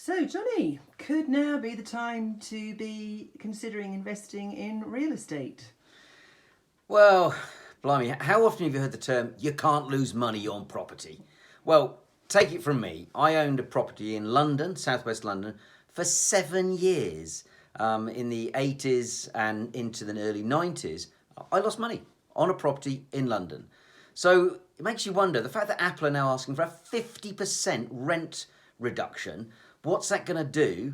So, Johnny, could now be the time to be considering investing in real estate? Well, blimey, how often have you heard the term, you can't lose money on property? Well, take it from me. I owned a property in London, southwest London, for 7 years. In the 80s and into the early 90s, I lost money on a property in London. So it makes you wonder, the fact that Apple are now asking for a 50% rent reduction, what's that going to do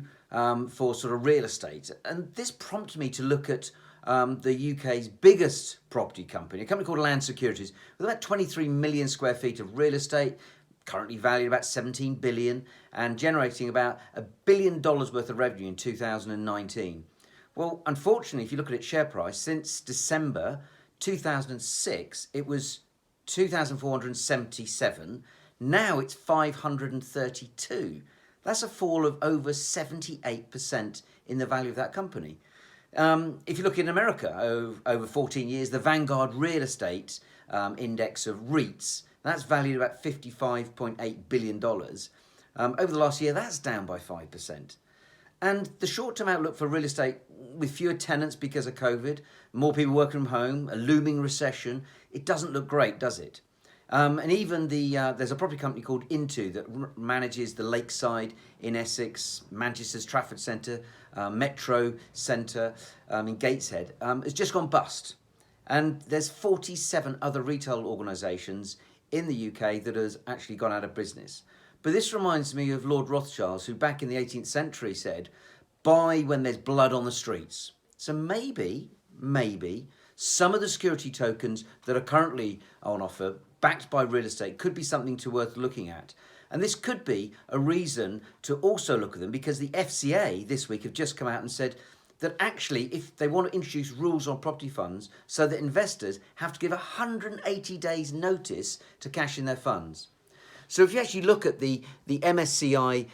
for sort of real estate? And this prompted me to look at the UK's biggest property company, a company called Land Securities, with about 23 million square feet of real estate, currently valued about 17 billion and generating about $1 billion worth of revenue in 2019. Well, unfortunately, if you look at its share price, since December 2006, it was 2,477. Now it's 532. That's a fall of over 78% in the value of that company. If you look in America, over 14 years, the Vanguard real estate index of REITs, that's valued about $55.8 billion. Over the last year, that's down by 5%. And the short-term outlook for real estate, with fewer tenants because of COVID, more people working from home, a looming recession, it doesn't look great, does it? And even there's a property company called Intu that manages the Lakeside in Essex, Manchester's Trafford Centre, Metrocentre in Gateshead, has just gone bust. And there's 47 other retail organisations in the UK that has actually gone out of business. But this reminds me of Lord Rothschild, who back in the 18th century said, buy when there's blood on the streets. So maybe some of the security tokens that are currently on offer, backed by real estate, could be something worth looking at. And this could be a reason to also look at them, because the FCA this week have just come out and said that actually if they want to introduce rules on property funds so that investors have to give 180 days notice to cash in their funds. So if you actually look at the MSCI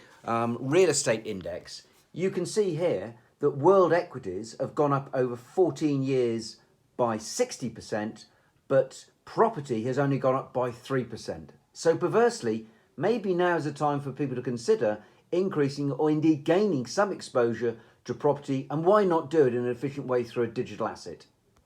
real estate index, you can see here that world equities have gone up over 14 years by 60%, but property has only gone up by 3%. So perversely, maybe now is the time for people to consider increasing or indeed gaining some exposure to property, and why not do it in an efficient way through a digital asset?